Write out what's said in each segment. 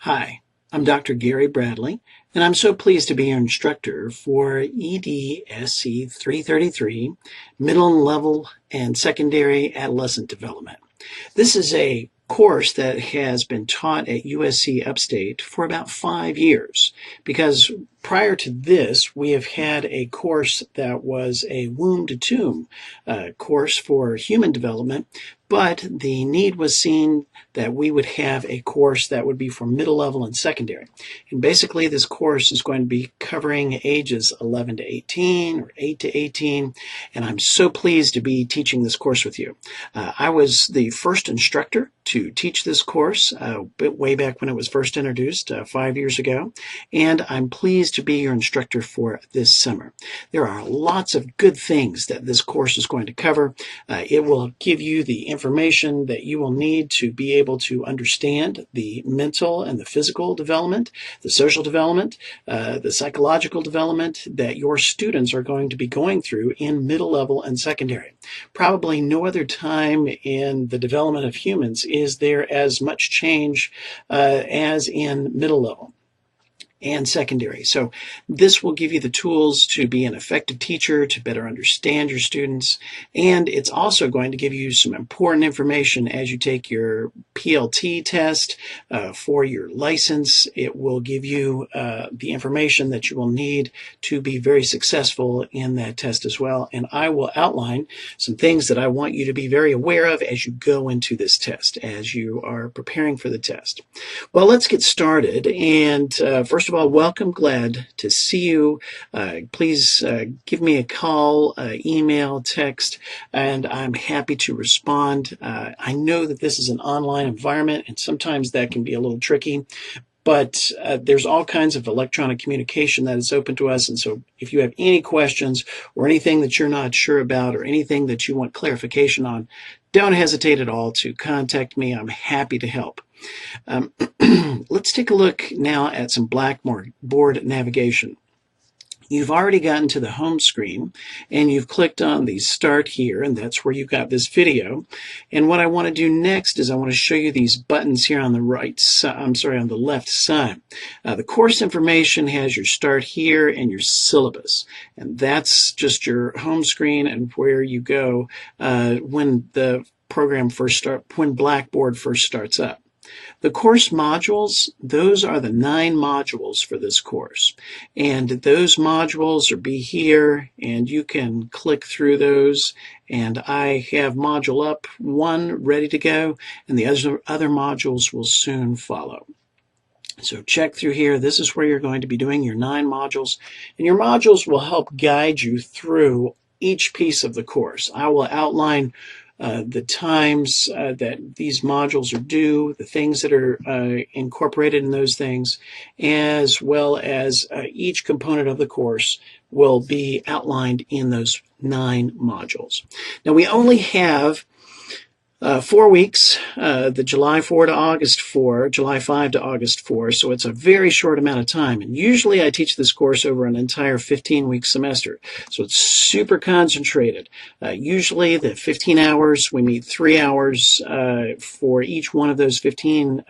Hi, I'm Dr. Gary Bradley, and I'm so pleased to be your instructor for EDSC 333, Middle Level and Secondary Adolescent Development. This is a course that has been taught at USC Upstate for about 5 years, because prior to this, we have had a course that was a womb to tomb course for human development, but the need was seen that we would have a course that would be for middle level and secondary. And basically, this course is going to be covering ages 11 to 18 or 8 to 18, and I'm so pleased to be teaching this course with you. I was the first instructor to teach this course way back when it was first introduced 5 years ago, and I'm pleased to be your instructor for this summer. There are lots of good things that this course is going to cover. It will give you the information that you will need to be able to understand the mental and the physical development, the social development, the psychological development that your students are going to be going through in middle level and secondary. Probably no other time in the development of humans is there as much change as in middle level and secondary. So this will give you the tools to be an effective teacher, to better understand your students, and it's also going to give you some important information as you take your PLT test for your license. It will give you the information that you will need to be very successful in that test as well, and I will outline some things that I want you to be very aware of as you go into this test, as you are preparing for the test. Well, let's get started, and first of all, welcome. Glad to see you. Please give me a call, email, text, and I'm happy to respond. I know that this is an online environment, and sometimes that can be a little tricky, but there's all kinds of electronic communication that is open to us, and so if you have any questions or anything that you're not sure about or anything that you want clarification on, don't hesitate at all to contact me. I'm happy to help. Let's take a look now at some Blackboard navigation. You've already gotten to the home screen and you've clicked on the start here, and that's where you've got this video. And what I want to do next is I want to show you these buttons here on the right side, on the left side. The course information has your start here and your syllabus, and that's just your home screen and where you go when the program when Blackboard first starts up. The course modules, those are the 9 modules for this course. And those modules will be here, and you can click through those. And I have module up 1 ready to go, and the other modules will soon follow. So check through here. This is where you're going to be doing your 9 modules. And your modules will help guide you through each piece of the course. I will outline the times that these modules are due, the things that are incorporated in those things, as well as each component of the course will be outlined in those 9 modules. Now, we only have 4 weeks, the July 4 to August 4, July 5 to August 4, so it's a very short amount of time. And usually I teach this course over an entire 15-week semester, so it's super concentrated. Usually the 15 hours, we meet 3 hours for each one of those 15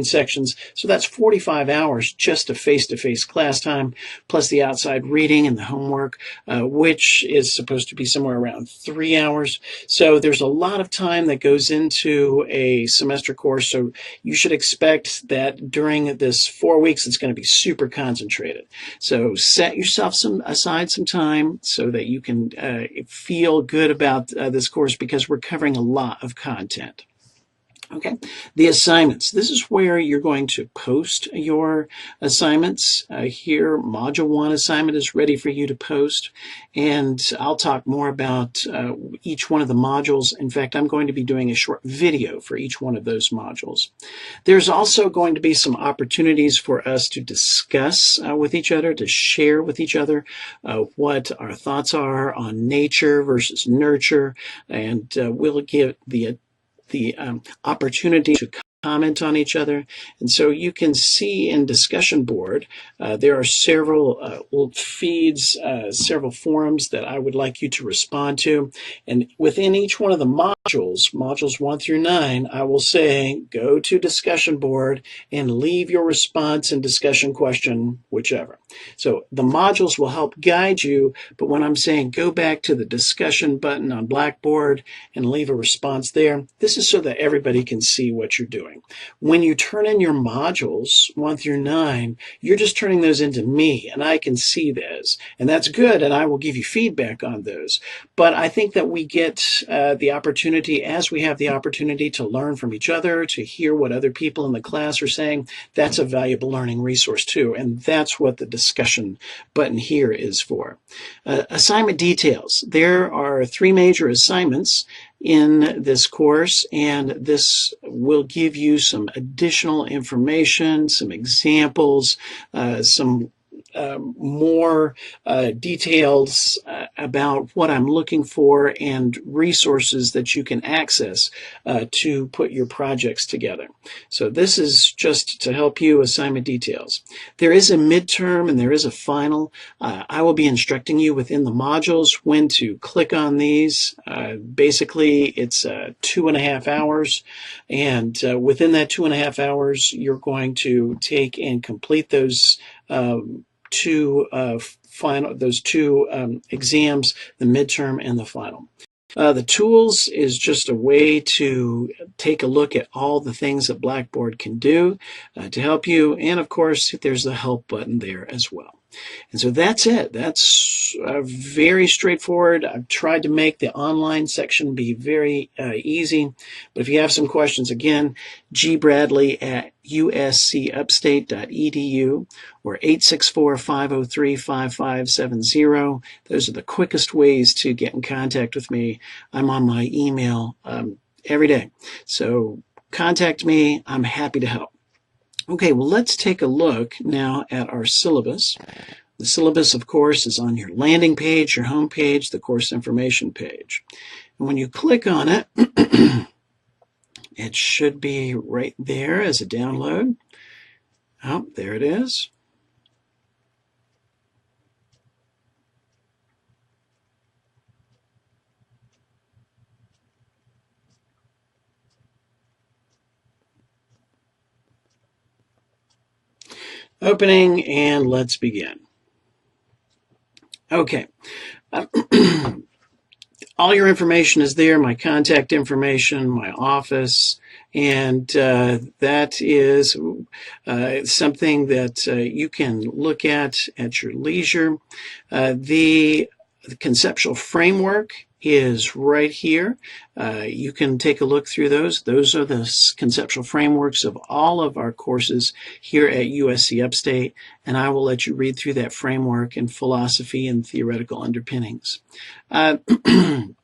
sections, so that's 45 hours just of face-to-face class time, plus the outside reading and the homework, which is supposed to be somewhere around 3 hours. So there's a lot of time that goes into a semester course, so you should expect that during this 4 weeks it's going to be super concentrated. So set yourself aside some time so that you can feel good about this course, because we're covering a lot of content. Okay, the assignments. This is where you're going to post your assignments. Here, Module 1 assignment is ready for you to post, and I'll talk more about each one of the modules. In fact, I'm going to be doing a short video for each one of those modules. There's also going to be some opportunities for us to discuss with each other, to share with each other what our thoughts are on nature versus nurture, and we'll give the opportunity to comment on each other. And so you can see in discussion board, there are several feeds, several forums that I would like you to respond to. And within each one of the modules 1 through 9, I will say, go to discussion board and leave your response and discussion question, whichever. So the modules will help guide you, but when I'm saying go back to the discussion button on Blackboard and leave a response there, this is so that everybody can see what you're doing. When you turn in your modules 1 through 9, you're just turning those into me, and I can see those. And that's good, and I will give you feedback on those. But I think that we get the opportunity, as we have the opportunity to learn from each other, to hear what other people in the class are saying, that's a valuable learning resource too. And that's what the discussion button here is for. Assignment details. There are 3 major assignments in this course, and this will give you some additional information, some examples, some more details about what I'm looking for and resources that you can access to put your projects together. So this is just to help you. Assignment details. There is a midterm and there is a final. I will be instructing you within the modules when to click on these. Basically, it's 2.5 hours, and within that 2.5 hours, you're going to take and complete those two exams, the midterm and the final. The tools is just a way to take a look at all the things that Blackboard can do to help you. And of course, there's the help button there as well. And so that's it. That's very straightforward. I've tried to make the online section be very easy. But if you have some questions, again, gbradley@uscupstate.edu or 864-503-5570. Those are the quickest ways to get in contact with me. I'm on my email every day. So contact me. I'm happy to help. Okay, well, let's take a look now at our syllabus. The syllabus, of course, is on your landing page, your home page, the course information page. And when you click on it, it should be right there as a download. Oh, there it is. Opening, and let's begin. Okay. All your information is there, my contact information, my office, and that is something that you can look at your leisure. The conceptual framework is right here. You can take a look through those. Those are the conceptual frameworks of all of our courses here at USC Upstate, and I will let you read through that framework and philosophy and theoretical underpinnings.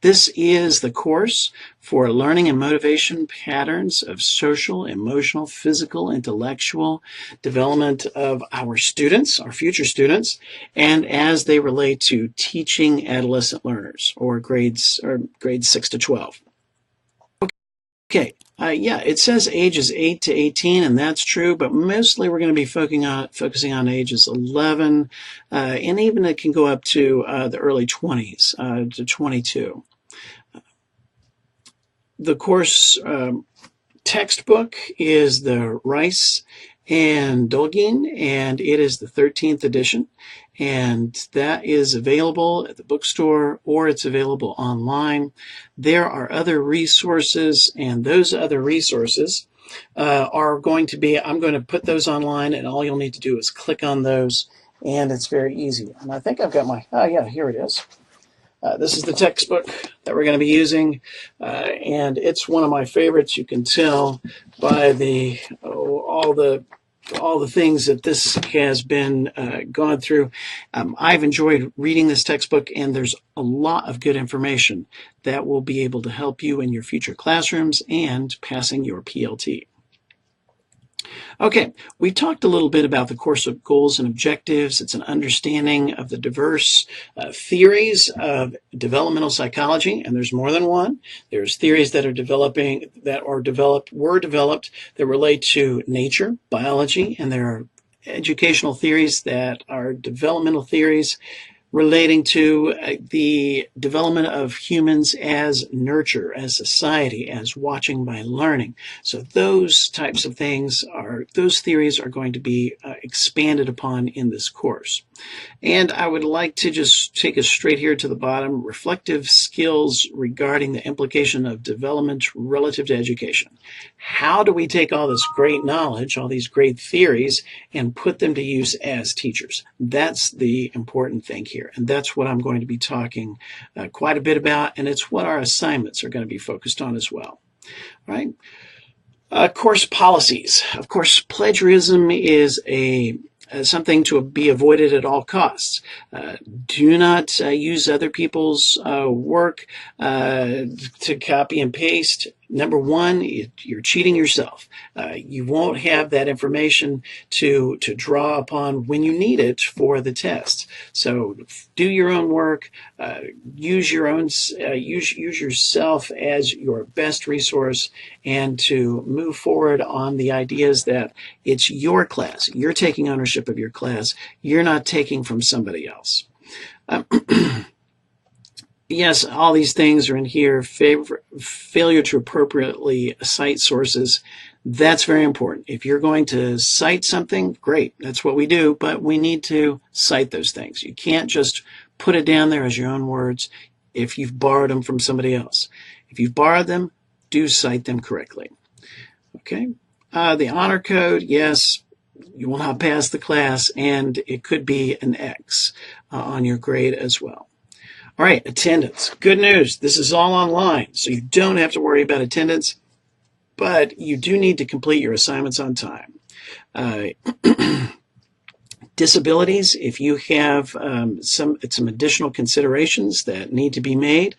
This is the course for learning and motivation patterns of social, emotional, physical, intellectual development of our students, our future students, and as they relate to teaching adolescent learners or grades 6 to 12. Okay, yeah, it says ages 8 to 18, and that's true, but mostly we're going to be focusing on ages 11, and even it can go up to the early 20s, to 22. The course textbook is the Rice and Dolgin, and it is the 13th edition, and that is available at the bookstore or it's available online. There are other resources, and those other resources are going to be, I'm going to put those online, and all you'll need to do is click on those, and it's very easy. And I think I've got my, oh yeah, here it is. This is the textbook that we're going to be using, and it's one of my favorites. You can tell by the all the things that this has been gone through. I've enjoyed reading this textbook, and there's a lot of good information that will be able to help you in your future classrooms and passing your PLT. Okay, we talked a little bit about the course of goals and objectives. It's an understanding of the diverse theories of developmental psychology, and there's more than one. There's theories that are were developed that relate to nature, biology, and there are educational theories that are developmental theories relating to the development of humans as nurture, as society, as watching by learning. So those types of things those theories are going to be expanded upon in this course. And I would like to just take us straight here to the bottom, reflective skills regarding the implication of development relative to education. How do we take all this great knowledge, all these great theories, and put them to use as teachers? That's the important thing here. And that's what I'm going to be talking quite a bit about. And it's what our assignments are going to be focused on as well. All right. Course policies. Of course, plagiarism is something to be avoided at all costs. Do not use other people's work to copy and paste. Number one, you're cheating yourself. You won't have that information to draw upon when you need it for the test. So do your own work. Use yourself as your best resource, and to move forward on the ideas that it's your class. You're taking ownership of your class. You're not taking from somebody else. Yes, all these things are in here. Failure to appropriately cite sources. That's very important. If you're going to cite something, great. That's what we do, but we need to cite those things. You can't just put it down there as your own words if you've borrowed them from somebody else. If you've borrowed them, do cite them correctly. Okay. The honor code, yes, you will not pass the class, and it could be an X on your grade as well. All right, attendance. Good news. This is all online, so you don't have to worry about attendance, but you do need to complete your assignments on time. Disabilities, if you have some additional considerations that need to be made,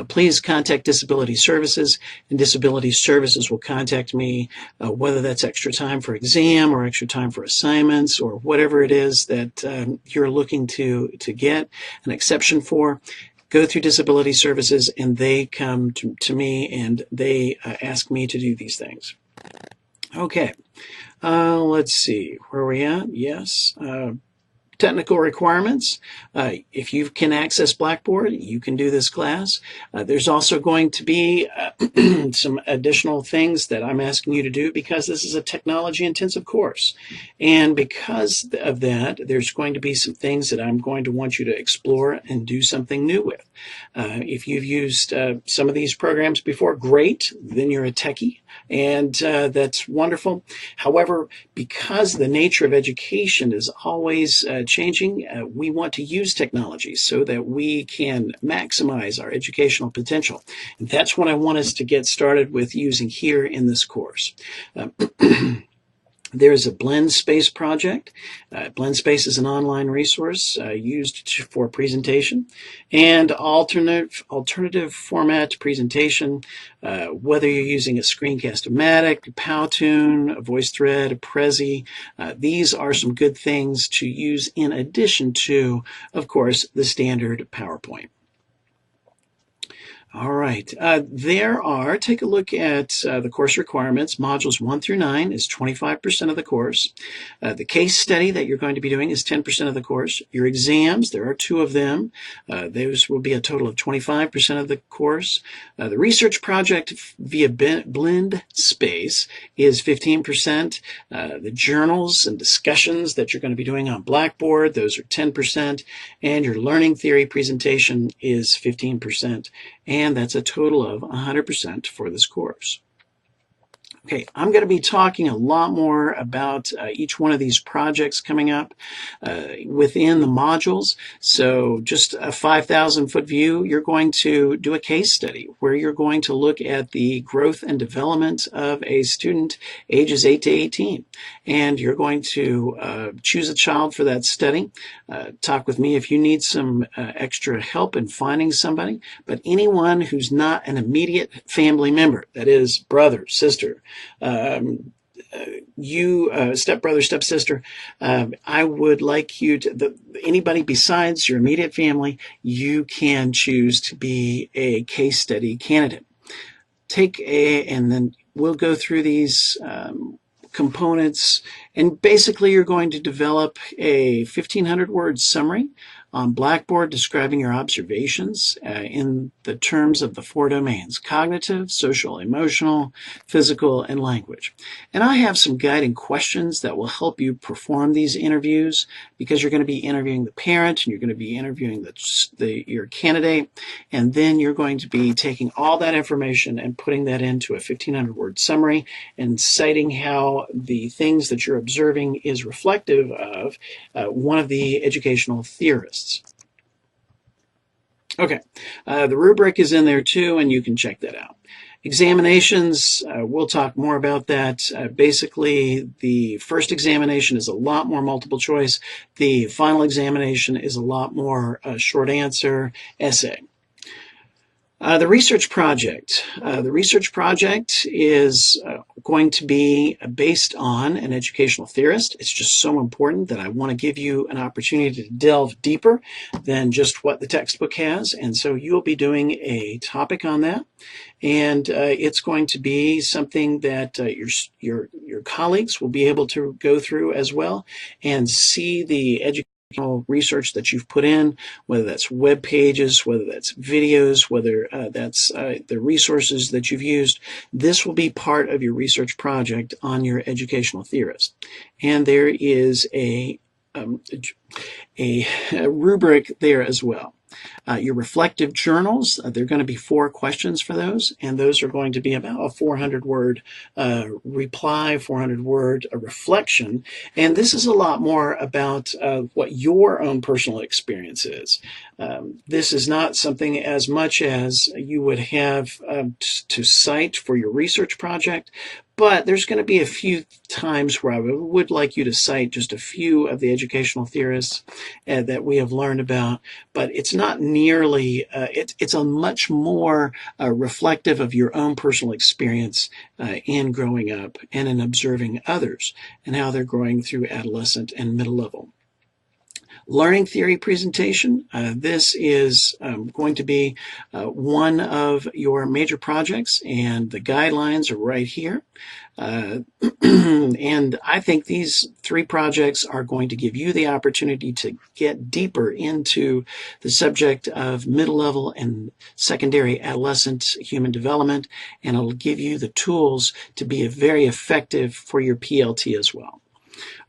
please contact Disability Services, and Disability Services will contact me, whether that's extra time for exam or extra time for assignments or whatever it is that you're looking to get an exception for. Go through Disability Services, and they come to me, and they ask me to do these things. Okay. Let's see, where are we at? Yes. Technical requirements. If you can access Blackboard, you can do this class. There's also going to be some additional things that I'm asking you to do because this is a technology-intensive course. And because of that, there's going to be some things that I'm going to want you to explore and do something new with. If you've used some of these programs before, great, then you're a techie, and that's wonderful. However, because the nature of education is always changing, we want to use technology so that we can maximize our educational potential. And that's what I want us to get started with using here in this course. There's a Blend Space project. Blend Space is an online resource used for presentation and alternative format presentation, whether you're using a Screencast-O-Matic, a Powtoon, a VoiceThread, a Prezi. These are some good things to use in addition to, of course, the standard PowerPoint. All right, take a look at the course requirements. Modules 1 through 9 is 25% of the course. The case study that you're going to be doing is 10% of the course. Your exams, there are 2 of them. Those will be a total of 25% of the course. The research project via Blend Space is 15%. The journals and discussions that you're going to be doing on Blackboard, those are 10%. And your learning theory presentation is 15%. And that's a total of 100% for this course. Okay, I'm going to be talking a lot more about each one of these projects coming up within the modules. So just a 5,000-foot view, you're going to do a case study where you're going to look at the growth and development of a student ages 8 to 18. And you're going to choose a child for that study. Talk with me if you need some extra help in finding somebody. But anyone who's not an immediate family member, that is brother, sister, you, stepbrother, stepsister, I would like you to, anybody besides your immediate family, you can choose to be a case study candidate. And then we'll go through these components, and basically you're going to develop a 1,500 word summary on Blackboard describing your observations in the terms of the 4 domains: cognitive, social, emotional, physical, and language. And I have some guiding questions that will help you perform these interviews, because you're going to be interviewing the parent and you're going to be interviewing your candidate, and then you're going to be taking all that information and putting that into a 1,500 word summary and citing how the things that you're observing is reflective of one of the educational theorists. Okay, the rubric is in there too, and you can check that out. Examinations, we'll talk more about that. Basically, the first examination is a lot more multiple choice. The final examination is a lot more short answer essay. The research project. The research project is going to be based on an educational theorist. It's just so important that I want to give you an opportunity to delve deeper than just what the textbook has. And so you'll be doing a topic on that. And it's going to be something that your colleagues will be able to go through as well and see the educational research that you've put in, whether that's web pages, whether that's videos, whether that's the resources that you've used. This will be part of your research project on your educational theorist. And there is a rubric there as well. Your reflective journals, there are going to be 4 questions for those, and those are going to be about a 400-word reply, 400-word reflection. And this is a lot more about what your own personal experience is. This is not something as much as you would have to cite for your research project, but there's going to be a few times where I would like you to cite just a few of the educational theorists that we have learned about, but it's not nearly, it's a much more reflective of your own personal experience in growing up and in observing others and how they're growing through adolescent and middle level. Learning theory presentation. This is going to be one of your major projects, and the guidelines are right here. And I think these 3 projects are going to give you the opportunity to get deeper into the subject of middle level and secondary adolescent human development, and it'll give you the tools to be very effective for your PLT as well.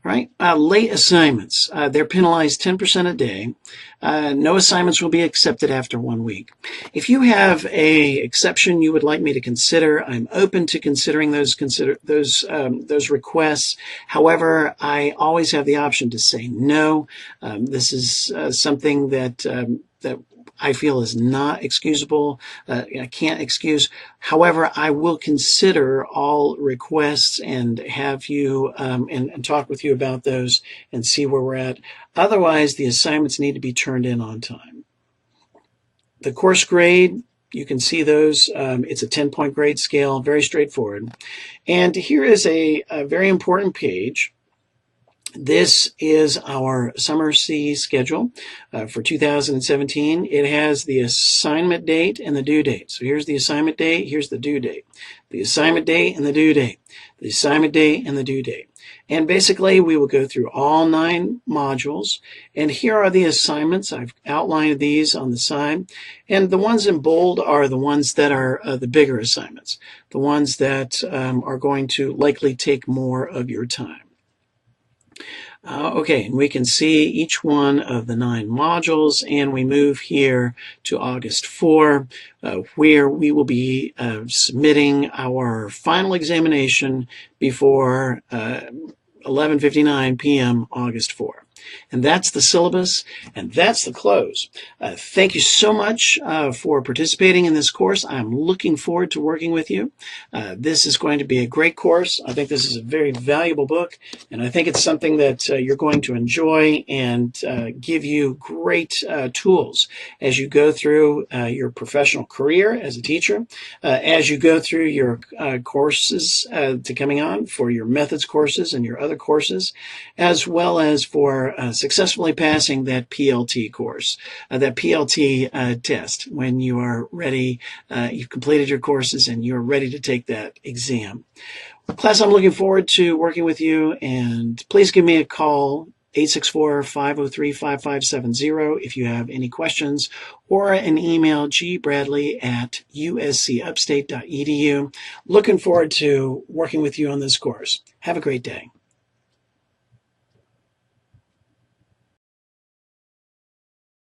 Right? Late assignments. They're penalized 10% a day. No assignments will be accepted after 1 week. If you have a exception you would like me to consider, I'm open to considering those requests. However, I always have the option to say no. This is something that I feel is not excusable. I can't excuse. However, I will consider all requests and have you and talk with you about those and see where we're at. Otherwise, the assignments need to be turned in on time. The course grade, you can see those. It's a 10-point grade scale, very straightforward. And here is a very important page. This is our Summer C schedule for 2017. It has the assignment date and the due date. So here's the assignment date, here's the due date. The assignment date and the due date. The assignment date and the due date. And basically, we will go through all 9 modules. And here are the assignments. I've outlined these on the side. And the ones in bold are the ones that are the bigger assignments, the ones that are going to likely take more of your time. Okay, and we can see each one of the 9 modules, and we move here to August 4, where we will be submitting our final examination before 11:59 p.m. August 4. And that's the syllabus, and that's the close. Thank you so much for participating in this course. I'm looking forward to working with you. This is going to be a great course. I think this is a very valuable book, and I think it's something that you're going to enjoy and give you great tools as you go through your professional career as a teacher, as you go through your courses to coming on for your methods courses and your other courses, as well as for successfully passing that PLT course, that PLT test when you are ready, you've completed your courses and you're ready to take that exam. Class, I'm looking forward to working with you, and please give me a call, 864-503-5570 if you have any questions, or an email, gbradley@uscupstate.edu. Looking forward to working with you on this course. Have a great day.